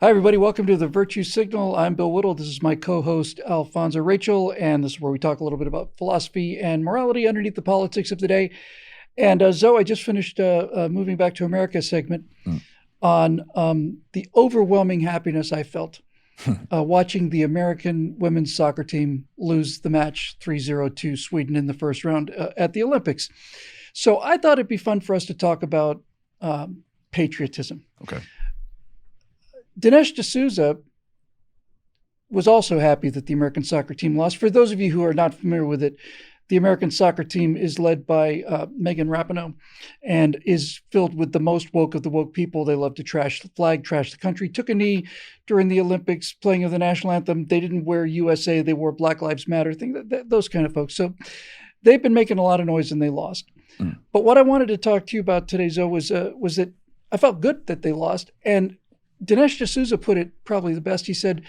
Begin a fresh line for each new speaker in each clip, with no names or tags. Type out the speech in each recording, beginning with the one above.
Hi, everybody. Welcome to the Virtue Signal. I'm Bill Whittle. This is my co-host, Alfonso Rachel, and this is where we talk a little bit about philosophy and morality underneath the politics of the day. And Zoe, I just finished Moving Back to America segment on the overwhelming happiness I felt watching the American women's soccer team lose the match 3-0 to Sweden in the first round at the Olympics. So I thought it'd be fun for us to talk about patriotism.
Okay.
Dinesh D'Souza was also happy that the American soccer team lost. For those of you who are not familiar with it, the American soccer team is led by Megan Rapinoe and is filled with the most woke of the woke people. They love to trash the flag, trash the country. Took a knee during the Olympics playing of the national anthem. They didn't wear USA. They wore Black Lives Matter, those kind of folks. So they've been making a lot of noise and they lost. But what I wanted to talk to you about today, Zoe, was that I felt good that they lost. And Dinesh D'Souza put it probably the best. He said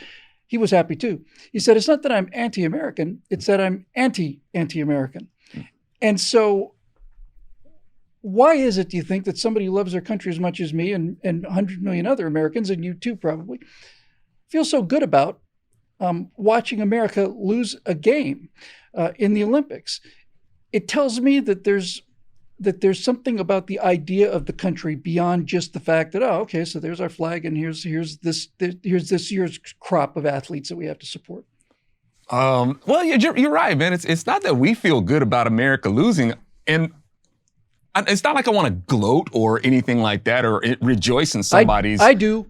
he was happy too. He said, it's not that I'm anti-American, it's that I'm anti-American. And so why is it, do you think, that somebody who loves their country as much as me and 100 million other Americans, and you too probably, feel so good about watching America lose a game in the Olympics? It tells me that there's something about the idea of the country beyond just the fact that, oh, okay, so there's our flag and here's this year's crop of athletes that we have to support.
Well, you're right, man. It's not that we feel good about America losing, and it's not like I want to gloat or anything like that or rejoice in somebody's.
I do,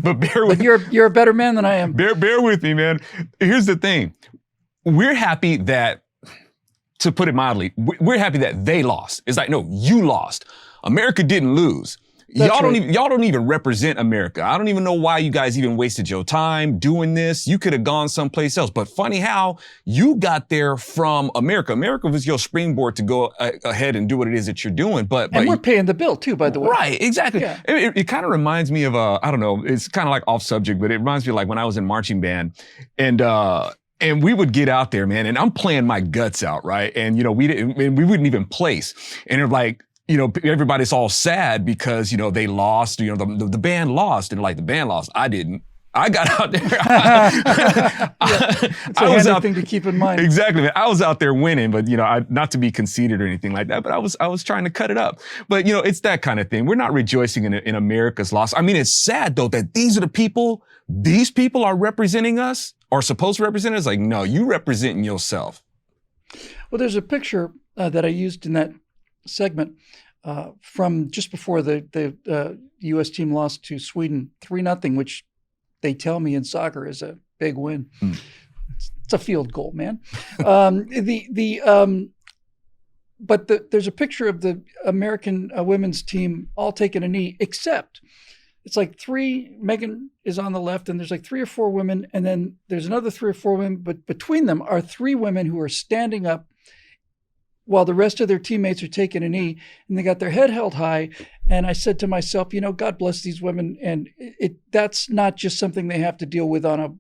but bear with.
But you're a better man than I am.
Bear with me, man. Here's the thing: we're happy that. To put it mildly, we're happy that they lost. It's like, no, you lost. America didn't lose. Y'all don't even represent America. I don't even know why you guys even wasted your time doing this. You could have gone someplace else. But funny how you got there from America. America was your springboard to go ahead and do what it is that you're doing. But
we're paying the bill too, by the way.
Right, exactly.
Yeah.
It kind of reminds me of I don't know. It's kind of like off subject, but it reminds me of like when I was in marching band and we would get out there, man, and I'm playing my guts out, right? And, we wouldn't even place. And they're like, everybody's all sad because, they lost, the band lost. And like, the band lost. I didn't. I got out there.
It's a handy thing to keep in mind.
Exactly, man. I was out there winning, but, not to be conceited or anything like that, but I was trying to cut it up. But, it's that kind of thing. We're not rejoicing in America's loss. I mean, it's sad, though, that these people are representing us, are supposed to represent us. Like, no, you representing yourself.
Well, there's a picture that I used in that segment from just before the U.S. team lost to Sweden 3-0, which they tell me in soccer is a big win. It's a field goal, man. But there's a picture of the American women's team all taking a knee, except it's like Megan is on the left, and there's like 3 or 4 women, and then there's another 3 or 4 women, but between them are 3 women who are standing up while the rest of their teammates are taking a knee, and they got their head held high. And I said to myself, God bless these women, and that's not just something they have to deal with on a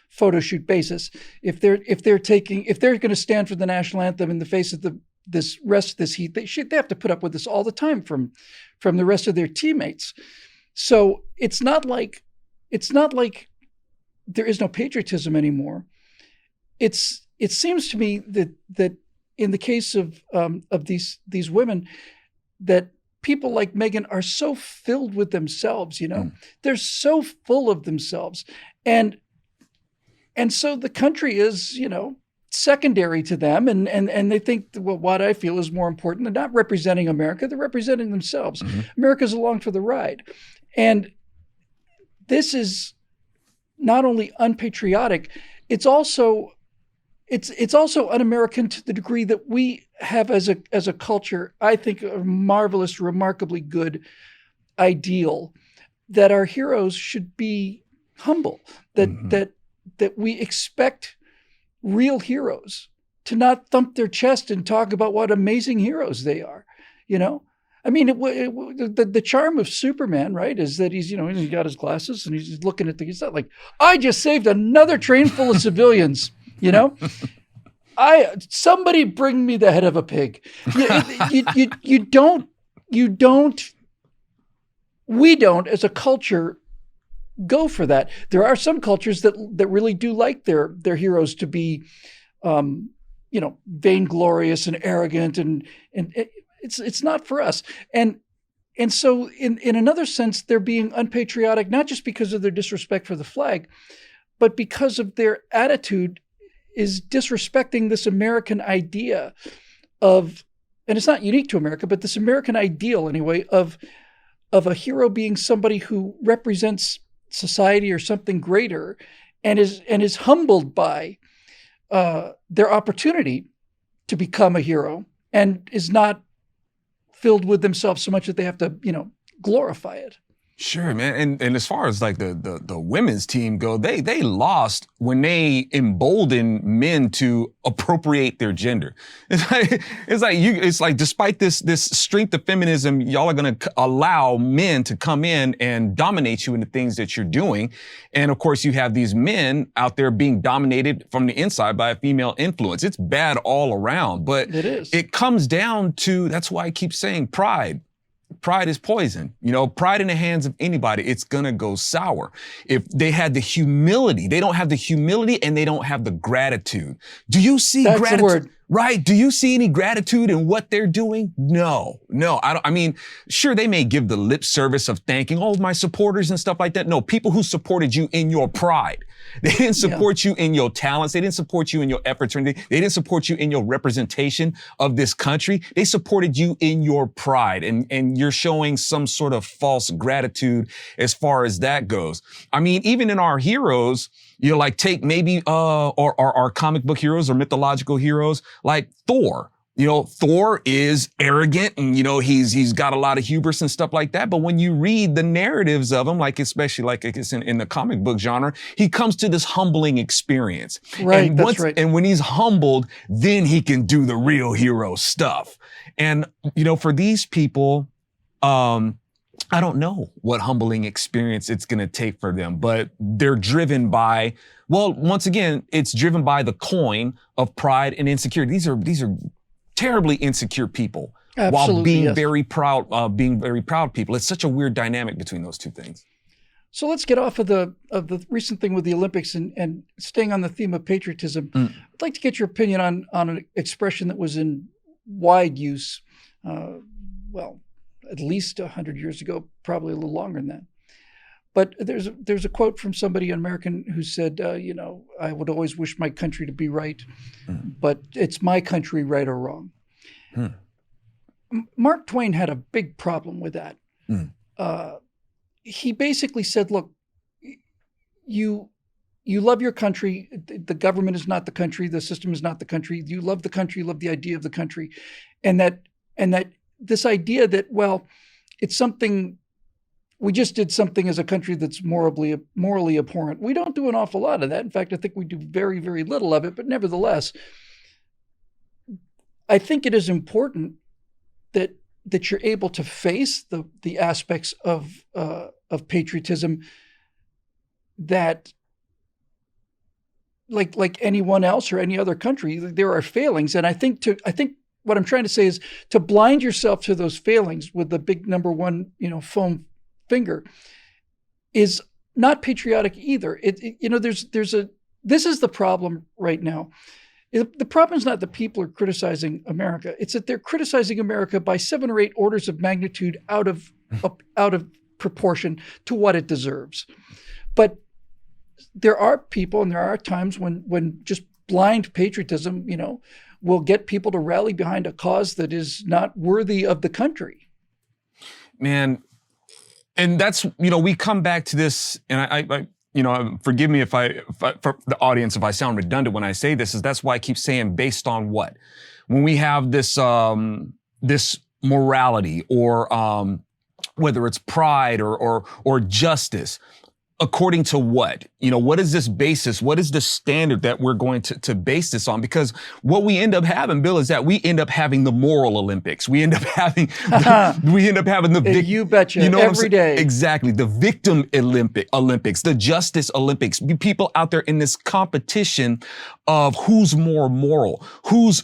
photo shoot basis. If they're going to stand for the national anthem in the face of this rest of this heat, they have to put up with this all the time from the rest of their teammates. So it's not like there is no patriotism anymore. It seems to me that in the case of these women, that people like Megan are so filled with themselves, they're so full of themselves, and so the country is secondary to them, and they think what I feel is more important. They're not representing America; they're representing themselves. America's along for the ride. And this is not only unpatriotic, it's also un-American to the degree that we have as a culture, I think, a marvelous, remarkably good ideal that our heroes should be humble, that we expect real heroes to not thump their chest and talk about what amazing heroes they are, I mean, the charm of Superman, right, is that he's got his glasses and he's looking at he's not like, I just saved another train full of civilians, somebody bring me the head of a pig. You don't we don't, as a culture, go for that. There are some cultures that really do like their heroes to be, vainglorious and arrogant, and it's not for us. And so, in another sense, they're being unpatriotic, not just because of their disrespect for the flag, but because of their attitude is disrespecting this American idea of, and it's not unique to America, but this American ideal anyway of a hero being somebody who represents society or something greater, and is humbled by their opportunity to become a hero, and is not filled with themselves so much that they have to, glorify it.
Sure, man. And as far as like the women's team go, they lost when they emboldened men to appropriate their gender. It's like despite this strength of feminism, y'all are gonna allow men to come in and dominate you in the things that you're doing. And of course, you have these men out there being dominated from the inside by a female influence. It's bad all around, but
it is.
It comes down to, that's why I keep saying pride. Pride is poison. Pride in the hands of anybody, it's gonna go sour. If they had the humility, they don't have the humility, and they don't have the gratitude. Do you see
That's
gratitude?
the word.
Right? Do you see any gratitude in what they're doing? No. I mean, sure, they may give the lip service of thanking, my supporters and stuff like that. No, people who supported you in your pride. They didn't support you in your talents. They didn't support you in your efforts or anything. They didn't support you in your representation of this country. They supported you in your pride. And you're showing some sort of false gratitude as far as that goes. I mean, even in our heroes, like take maybe, or our comic book heroes or mythological heroes like Thor. Thor is arrogant, and he's got a lot of hubris and stuff like that. But when you read the narratives of him, like especially like I guess in the comic book genre, he comes to this humbling experience.
Right,
and
that's right.
And when he's humbled, then he can do the real hero stuff. And for these people, I don't know what humbling experience it's going to take for them, but they're driven by, once again, it's driven by the coin of pride and insecurity. These are terribly insecure people.
Absolutely,
while being
yes.
being very proud people. It's such a weird dynamic between those two things.
So let's get off of the recent thing with the Olympics and staying on the theme of patriotism. I'd like to get your opinion on an expression that was in wide use, at least 100 years ago, probably a little longer than that. But there's a quote from somebody, an American, who said, I would always wish my country to be right, but it's my country, right or wrong. Mark Twain had a big problem with that. He basically said, look, you love your country. The government is not the country. The system is not the country. You love the country. You love the idea of the country. And that this idea that, it's something, we just did something as a country that's morally abhorrent. We don't do an awful lot of that. In fact, I think we do very, very little of it. But nevertheless, I think it is important that you're able to face the aspects of patriotism that, like anyone else or any other country, there are failings. And I think what I'm trying to say is to blind yourself to those failings with the big number one, foam finger is not patriotic either. This is the problem right now. The problem is not that people are criticizing America. It's that they're criticizing America by 7 or 8 orders of magnitude out of proportion to what it deserves. But there are people and there are times when just blind patriotism, will get people to rally behind a cause that is not worthy of the country.
Man, and that's, we come back to this, and I forgive me if for the audience, if I sound redundant when I say this, that's why I keep saying based on what? When we have this, this morality or, whether it's pride or justice, according to what? What is this basis? What is the standard that we're going to base this on? Because what we end up having, Bill, is that we end up having the moral Olympics. We end up having the
you betcha, every day.
Exactly. The victim Olympics, the justice Olympics. People out there in this competition of who's more moral, who's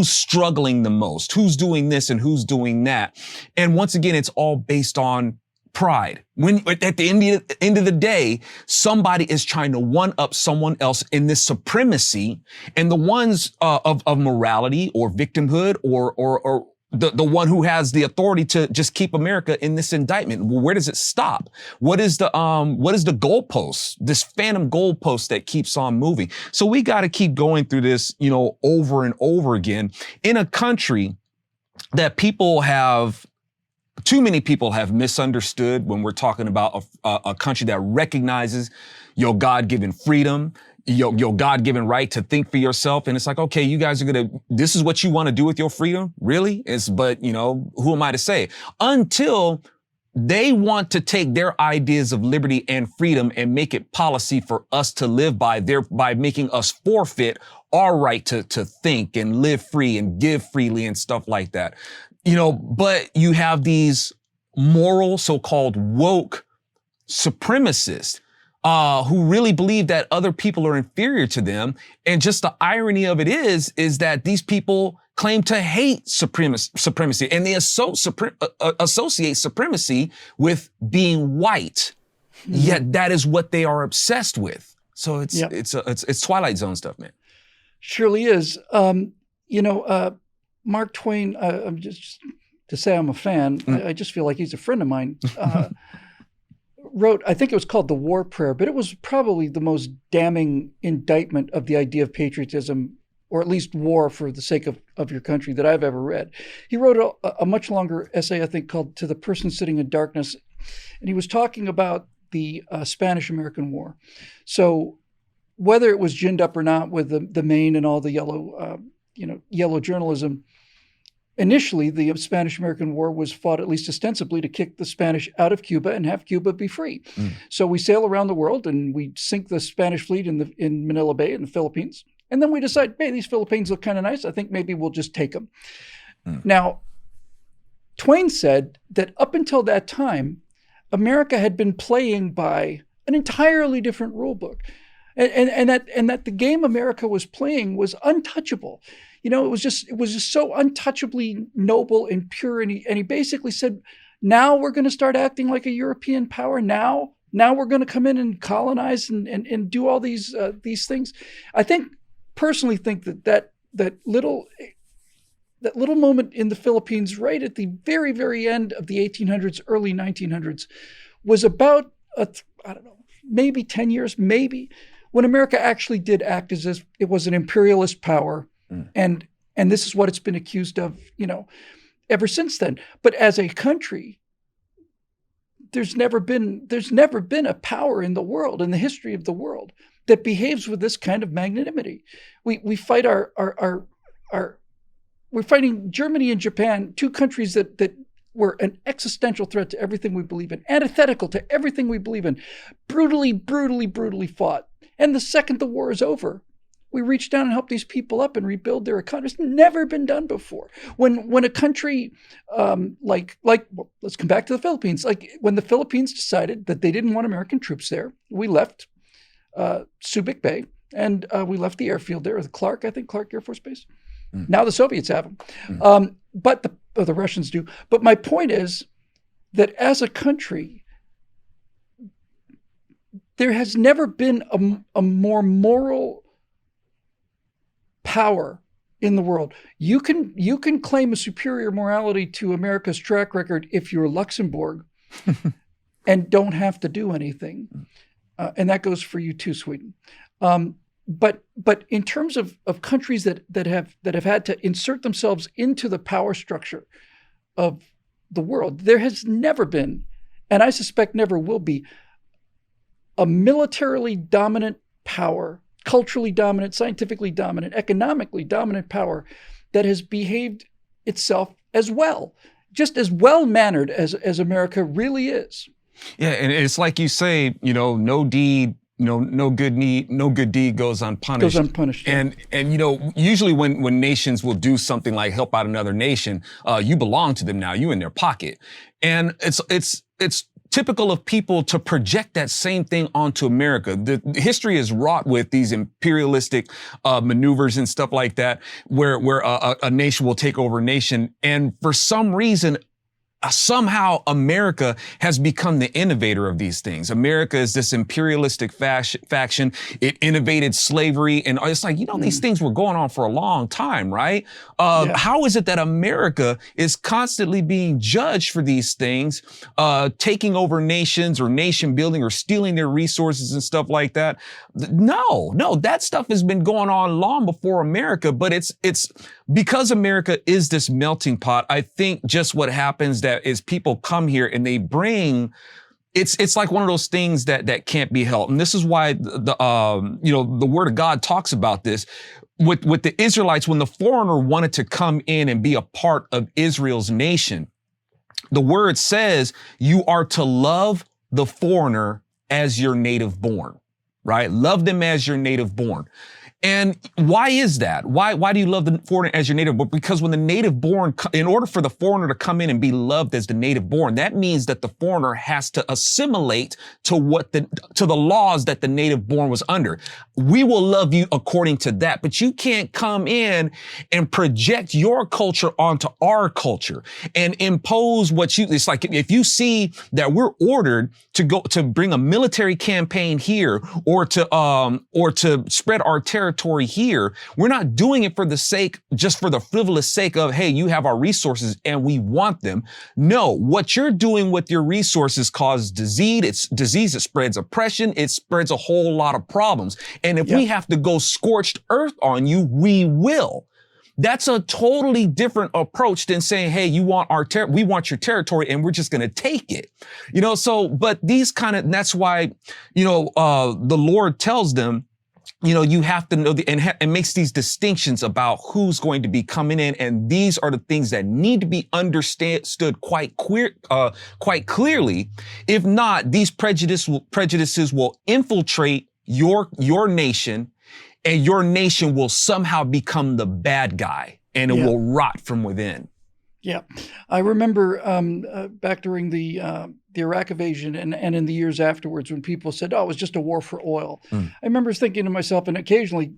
struggling the most, who's doing this and who's doing that. And once again, it's all based on pride. When at the end of the day, somebody is trying to one up someone else in this supremacy, and the ones of morality or victimhood or the one who has the authority to just keep America in this indictment. Well, where does it stop? What is the goalpost, this phantom goalpost that keeps on moving? So we got to keep going through this, over and over again in a country that too many people have misunderstood when we're talking about a country that recognizes your God-given freedom, your God-given right to think for yourself. And it's like, okay, you guys this is what you want to do with your freedom? Really? But who am I to say? Until they want to take their ideas of liberty and freedom and make it policy for us to live by, thereby making us forfeit our right to think and live free and give freely and stuff like that. But you have these moral, so-called woke supremacists who really believe that other people are inferior to them. And just the irony of it is that these people claim to hate supremacy, and they associate supremacy with being white. Yet that is what they are obsessed with. So it's Twilight Zone stuff, man.
Surely is. Mark Twain, I'm just to say I'm a fan, I just feel like he's a friend of mine, wrote, I think it was called The War Prayer, but it was probably the most damning indictment of the idea of patriotism, or at least war for the sake of your country, that I've ever read. He wrote a much longer essay, I think, called To the Person Sitting in Darkness, and he was talking about the Spanish-American War. So whether it was ginned up or not with the Maine and all the yellow journalism, initially, the Spanish-American War was fought, at least ostensibly, to kick the Spanish out of Cuba and have Cuba be free. So we sail around the world and we sink the Spanish fleet in Manila Bay in the Philippines. And then we decide, hey, these Philippines look kind of nice. I think maybe we'll just take them. Now, Twain said that up until that time, America had been playing by an entirely different rule book. And that the game America was playing was untouchable. It was just so untouchably noble and pure. And he basically said, now we're going to start acting like a European power. Now we're going to come in and colonize and do all these things. I personally think that little moment in the Philippines, right at the very, very end of the 1800s, early 1900s, was about maybe 10 years, when America actually did act as if it was an imperialist power. And this is what it's been accused of, ever since then. But as a country, there's never been a power in the world, in the history of the world, that behaves with this kind of magnanimity. We fight we're fighting Germany and Japan, two countries that were an existential threat to everything we believe in, antithetical to everything we believe in, brutally fought. And the second the war is over, we reach down and help these people up and rebuild their economy. It's never been done before. When a country let's come back to the Philippines. Like when the Philippines decided that they didn't want American troops there, we left Subic Bay and we left the airfield there, the Clark Air Force Base. Now the Soviets have them, but the Russians do. But my point is that as a country, there has never been a more moral power in the world. You can claim a superior morality to America's track record if you're Luxembourg and don't have to do anything. And that goes for you too, Sweden. But in terms of countries that have had to insert themselves into the power structure of the world, there has never been, and I suspect never will be, a militarily dominant power, culturally dominant, scientifically dominant, economically dominant power that has behaved itself as well, just as well-mannered as America really is.
Yeah, and it's like you say, no good deed goes unpunished. And usually when nations will do something like help out another nation, you belong to them now. You in their pocket, and it's typical of people to project that same thing onto America. The history is wrought with these imperialistic maneuvers and stuff like that, where a nation will take over a nation, and for some reason, somehow America has become the innovator of these things. America is this imperialistic faction. It innovated slavery. And it's like, these things were going on for a long time, right? How is it that America is constantly being judged for these things, taking over nations or nation building or stealing their resources and stuff like that? No, that stuff has been going on long before America, but it's because America is this melting pot. I think just what happens that is people come here and they bring, it's like one of those things that can't be helped. And this is why the word of God talks about this with the Israelites. When the foreigner wanted to come in and be a part of Israel's nation, the word says you are to love the foreigner as your native born, right? Love them as your native born. And why is that? Why do you love the foreigner as your native born? Because when the native born, in order for the foreigner to come in and be loved as the native born, that means that the foreigner has to assimilate to the laws that the native born was under. We will love you according to that, but you can't come in and project your culture onto our culture and impose it's like if you see that we're ordered to bring a military campaign here or to spread our territory here, we're not doing it for the frivolous sake of, hey, you have our resources and we want them. No, what you're doing with your resources causes disease. It spreads oppression. It spreads a whole lot of problems. And if we have to go scorched earth on you, we will. That's a totally different approach than saying, hey, we want your territory and we're just going to take it. But that's why, the Lord tells them, you have to know and makes these distinctions about who's going to be coming in. And these are the things that need to be understood quite clearly. If not, these prejudices will infiltrate your nation, and your nation will somehow become the bad guy, and it will rot from within.
Yeah. I remember back during the Iraq invasion and in the years afterwards when people said, oh, it was just a war for oil. I remember thinking to myself, and occasionally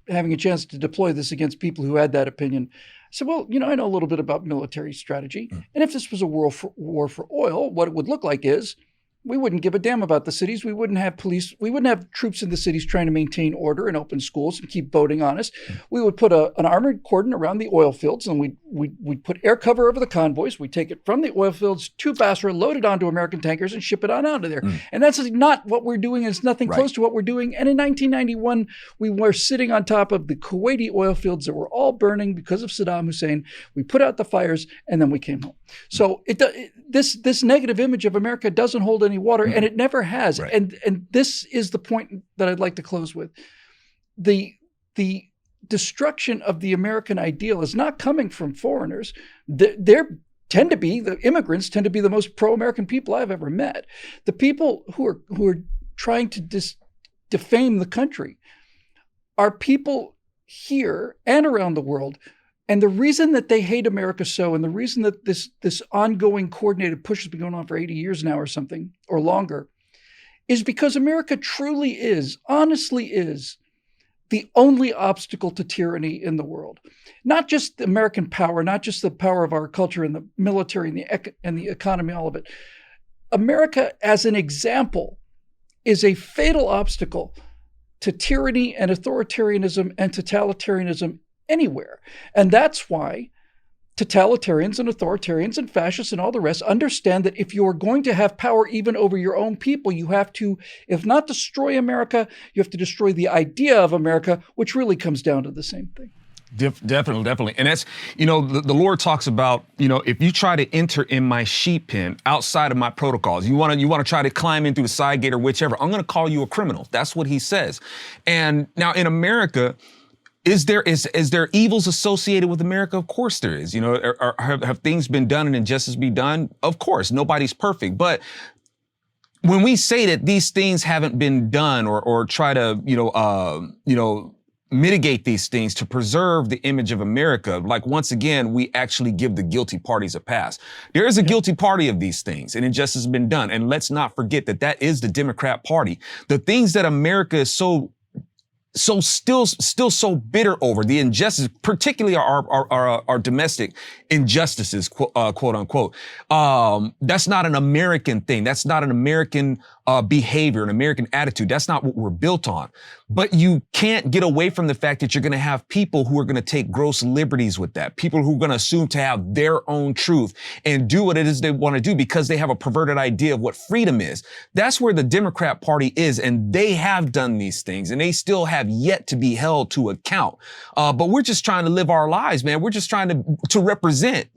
having a chance to deploy this against people who had that opinion. I said, well, I know a little bit about military strategy. And if this was a war for oil, what it would look like is we wouldn't give a damn about the cities. We wouldn't have police. We wouldn't have troops in the cities trying to maintain order and open schools and keep voting honest. We would put an armored cordon around the oil fields, and we'd put air cover over the convoys. We'd take it from the oil fields to Basra, load it onto American tankers, and ship it on out of there. And that's not what we're doing. It's nothing close to what we're doing. And in 1991, we were sitting on top of the Kuwaiti oil fields that were all burning because of Saddam Hussein. We put out the fires, and then we came home. So this negative image of America doesn't hold any water, and it never has. Right. And this is the point that I'd like to close with. The destruction of the American ideal is not coming from foreigners. The immigrants tend to be the most pro-American people I've ever met. The people who are trying to defame the country are people here and around the world. And the reason that they hate America so, and the reason that this ongoing coordinated push has been going on for 80 years now or something, or longer, is because America truly is, honestly is, the only obstacle to tyranny in the world. Not just the American power, not just the power of our culture and the military and the economy, all of it. America, as an example, is a fatal obstacle to tyranny and authoritarianism and totalitarianism anywhere. And that's why totalitarians and authoritarians and fascists and all the rest understand that if you're going to have power even over your own people, you have to, if not destroy America, you have to destroy the idea of America, which really comes down to the same thing.
Definitely. And that's, the Lord talks about, if you try to enter in my sheep pen outside of my protocols, you want to try to climb in through the side gate or whichever, I'm going to call you a criminal. That's what he says. And now in America, is there evils associated with America? Of course there is. Have things been done and injustice be done? Of course, nobody's perfect. But when we say that these things haven't been done or try to, mitigate these things to preserve the image of America, like once again, we actually give the guilty parties a pass. There is a guilty party of these things and injustice has been done. And let's not forget that is the Democrat Party. The things that America is so still so bitter over the injustice, particularly our domestic injustices, quote unquote. That's not an American thing. That's not an American behavior, an American attitude. That's not what we're built on. But you can't get away from the fact that you're going to have people who are going to take gross liberties with that. People who are going to assume to have their own truth and do what it is they want to do because they have a perverted idea of what freedom is. That's where the Democrat Party is, and they have done these things, and they still have yet to be held to account. But we're just trying to live our lives, man. We're just trying to represent,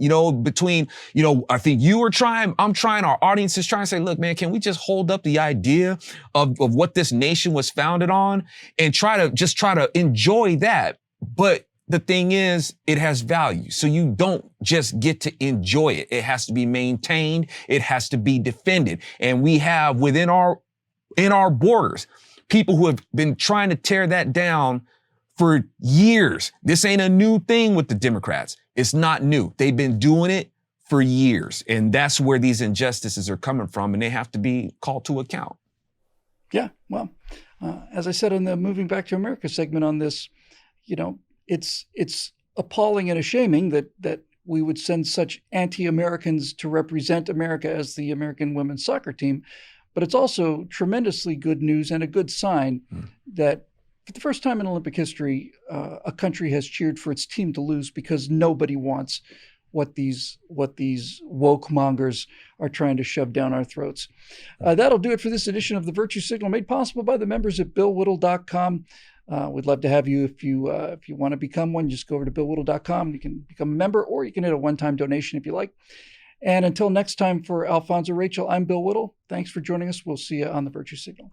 between, I think you are trying, I'm trying, our audience is trying to say, look, man, can we just hold up the idea of what this nation was founded on and try to enjoy that? But the thing is, it has value. So you don't just get to enjoy it. It has to be maintained. It has to be defended. And we have in our borders, people who have been trying to tear that down for years. This ain't a new thing with the Democrats. It's not new. They've been doing it for years. And that's where these injustices are coming from, and they have to be called to account.
Yeah, well, as I said in the Moving Back to America segment on this, it's appalling and shaming that we would send such anti-Americans to represent America as the American women's soccer team. But it's also tremendously good news and a good sign that for the first time in Olympic history, a country has cheered for its team to lose because nobody wants what these woke mongers are trying to shove down our throats. That'll do it for this edition of the Virtue Signal, made possible by the members at BillWhittle.com. We'd love to have you if you want to become one. Just go over to BillWhittle.com. You can become a member, or you can hit a one-time donation if you like. And until next time, for Alfonso, Rachel, I'm Bill Whittle. Thanks for joining us. We'll see you on the Virtue Signal.